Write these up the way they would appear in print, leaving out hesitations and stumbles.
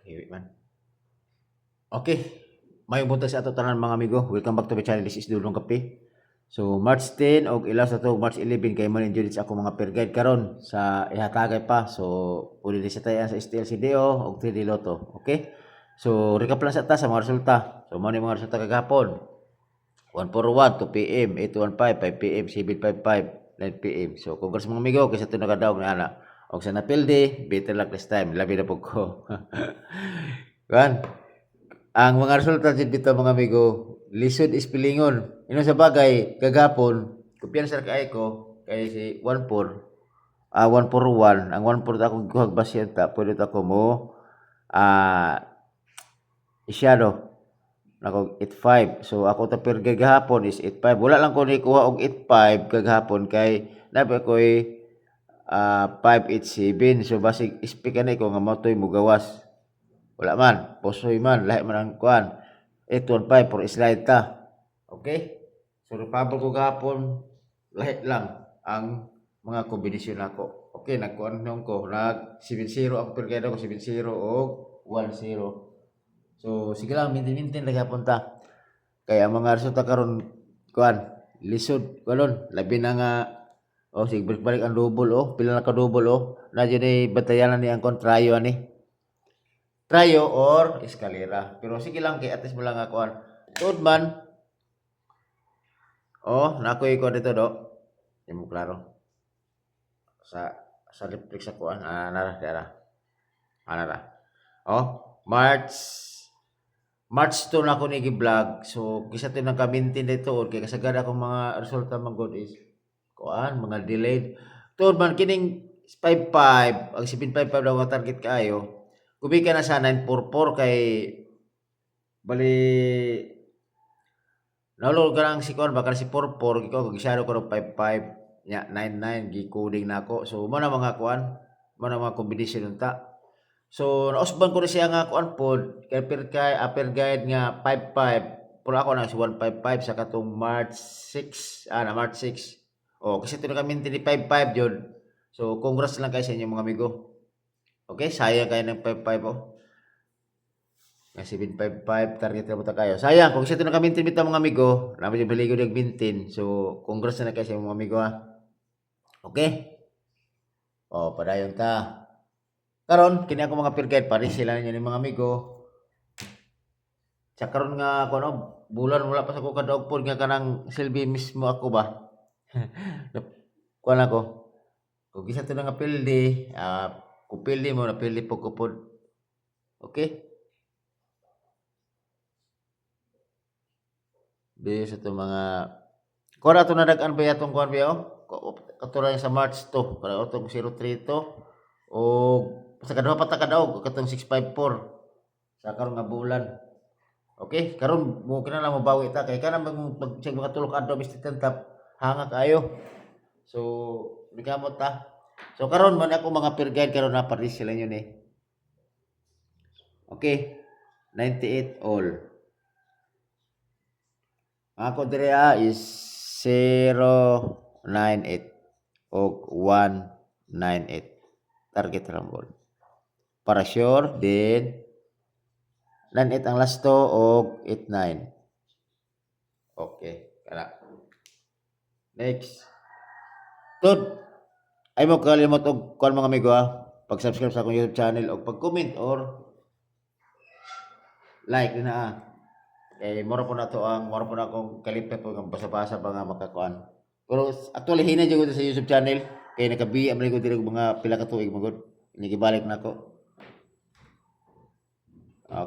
Hiwi man. Okay. May buntag sa ato tanan mga amigo. Welcome back to my channel. This is Dulong Kape. So March 10 og ilaw sa to March 11 kay man enjoy sa ako mga per guide karon sa ihatagay pa. So pwede din sa tayan sa STLCDO og 3D Lotto. Okay? So recap lang sa ta sa mga resulta. So mo ni mga resulta kagahapon. 141 2 PM, 815 5 PM, 755 9 PM. So congrats mga amigo kay sa to nakadaog na ana. Og sa napildi, better luck this time. Labi na pug ko. Kan? Ang mga resulta dito mga amigo, lisod is pilingon. Ino sa bagay, kagapon, kumpiyansa kay ko kay si 14, 141, ang 14 akong guhag basyan ta, pwede ta ko mo isyado nako 85. So ako ta per gagahapon is 85. Wala lang ko ni kuha og 85 kagahapon kay nabi ko 587. So basig speak ani ko nga motoy mo gawas. Wala man, posoy man, lahi man ang kuan. 815 for slide ta. Okay? So repabol ko gapon, lahi lang ang mga kombinasyon nako. Okay, nagkuan nung ko, nag 70 ang per ko 70 og 10. So sige lang, mintin-mintin lagi punta. Kaya ang mga resulta karon kuan, lisod kuan labi na nga sige balik ang double pila na ka double na jud batayanan ni ang kontrayo ani. Trayo or eskalera. Pero sige lang kay atis mo lang ako. Tuod man. Nakoy ko dito do. Di mo klaro. Sa reflex ako nara. March 2 na ako nigi-vlog. So kisa to nakamintin dito or kay kasagad akong mga resulta man is mga delayed. Tuod man kining 55, ang 755 daw ang target kaayo. Kubi ka na sa 944 kay bali naulog ka lang si Kon baka si 44 ikaw gisyado ko ng 55 nya 99 gi-coding na ako. So mo na mga kuan, mo na mga combination unta. So nausban ko na siya nga kuan pod kay upper guide nga 55 pero ako na si 155 sa katong March 6 na March 6. Kasi ito na kami 55 jud. So congrats lang kayo sa inyo mga amigo. Okay, sayang kayo ng 55 Kasi 755 target na buta kayo. Sayang, kung siya ito nakamintin bita mga amigo, naman yung baligo nagmintin. So, congrats na kayo sa mga amigo Okay? Padayon ta. Karon, kini ako mga peer guide, pares sila ninyo ni mga amigo. Sa karon nga ako bulan wala pa sa ko kadaog pod nga kanang silbi mismo ako ba. Kuan ako. Kung gisa to nga pildi, kung pildi mo na pildi po ko pod. Okay? Di sa to mga kuan ato na dag-an ba atong kuan ba katulad sa March 2 para atong 03 to o sa kaduha pa ta kadaog katong 654 sa karon nga bulan. Okay, karon mo kinala mo bawi ta kay kana mag makatulog adto bistit tap hanga kayo. So bigamot ta. So karon man ako mga peer guide karon na pares sila yun Okay, 98 all. Ako dire is 098 og 198 target rumble. Para sure din 98 ang last to og 89. Okay, kana. Next. Tud ay mo kalimot og kuan mga amigo pag-subscribe sa akong YouTube channel og pag-comment or like na moro po na to moro po na akong kalipet po ng basa-basa ba nga makakuan. Pero actually hinay jud sa YouTube channel kay nakabiya man ko diri mga pila ka tuig magud. Inigibalik na ako.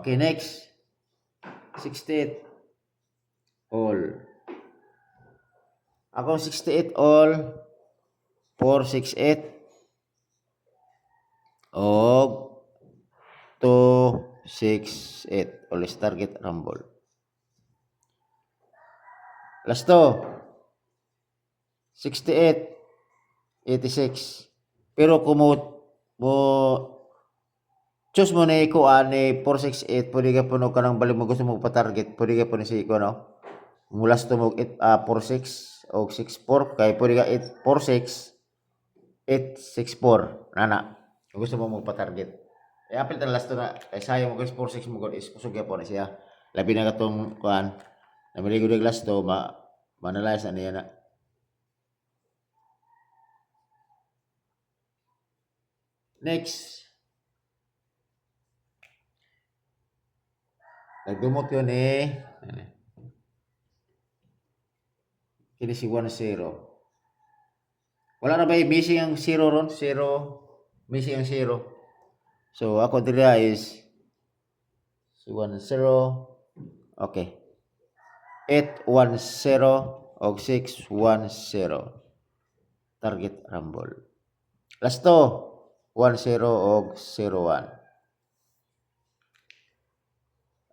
Okay, next. 68 all. Ako 68 all 468 og 268 all target rumble. Last to 68 86 pero kung mo choose mo na iko ani 468 pwede ka puno ka ng balik mo gusto mo pa-target pwede ka puno si iko mulas to mo 46 o 64 kay pwede ka 846 864 nana gusto mo pa-target apil ta last to na kay sayang mo guys 46 mo god is kusog gyapon na siya. Labi na katong kuan. Na maligo dig last to manalayas na niya na. Next. Nagdumot yun kini si 1-0. Wala na ba missing ang 0 ron? 0. Missing ang 0. So, ako dira is si 1-0. Okay. 8-1-0 o 6-1-0. Target rumble. Last to, 1-0 o 0-1.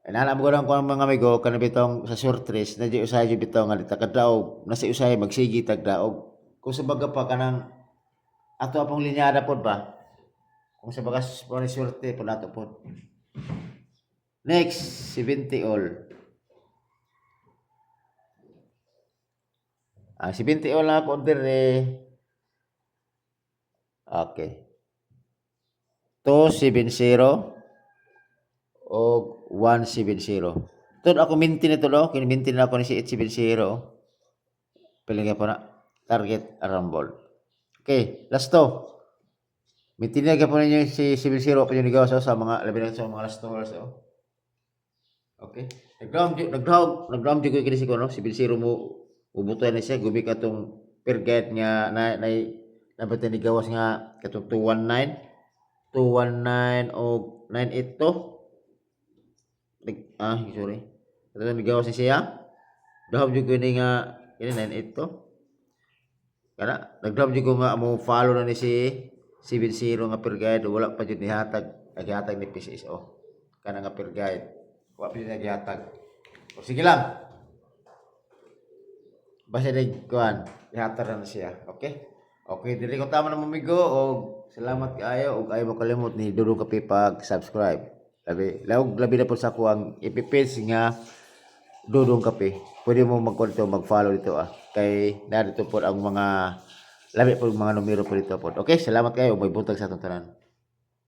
Inalam ko lang ko ang mga amigo kana bitong sa short race na di usay bitong nga takadaog nasa usay magsigi tagdaog kung sa baga pa kanang ato apong linyada pod ba kung sa baga poni swerte pod ato pod. Next 70 all. 70 all na ako order okay. 270 o 170. Tod ako mintin ito lo, kini-mintin na ako ni si 870. Piling po na target rumble. Okay, last to. Mintin na po ninyo si 70 pa yung ligaw sa mga labi na sa mga last hours Okay. Nag-drum jud ko kini si kono, 70 mo ubutoy na siya gubi katong per guide nga na nabatan ni gawas nga katong 219 o 982. Sorry. Ito nigawas siya. Dahom jud ko ni nga ini 98 to. Kana nagdahom jud ko nga mo follow na ni si 70 nga per guide wala pa jud ni hatag ni PCSO. Kana nga per guide. Wa pa jud nagihatag. O sige lang. Basta dig kuan, ihatag na siya. Okay? Okay, dili ko tama na mamigo og salamat kaayo og ayo mo kalimot ni Dudong Kape pag-subscribe. Labi na po sa ako ang ipipage nga Dudong Kape. Pwede mo mag-follow dito Kay narito po ang mga labi po mga numero po dito po. Okay, salamat kayo. May buntag sa atong tanan.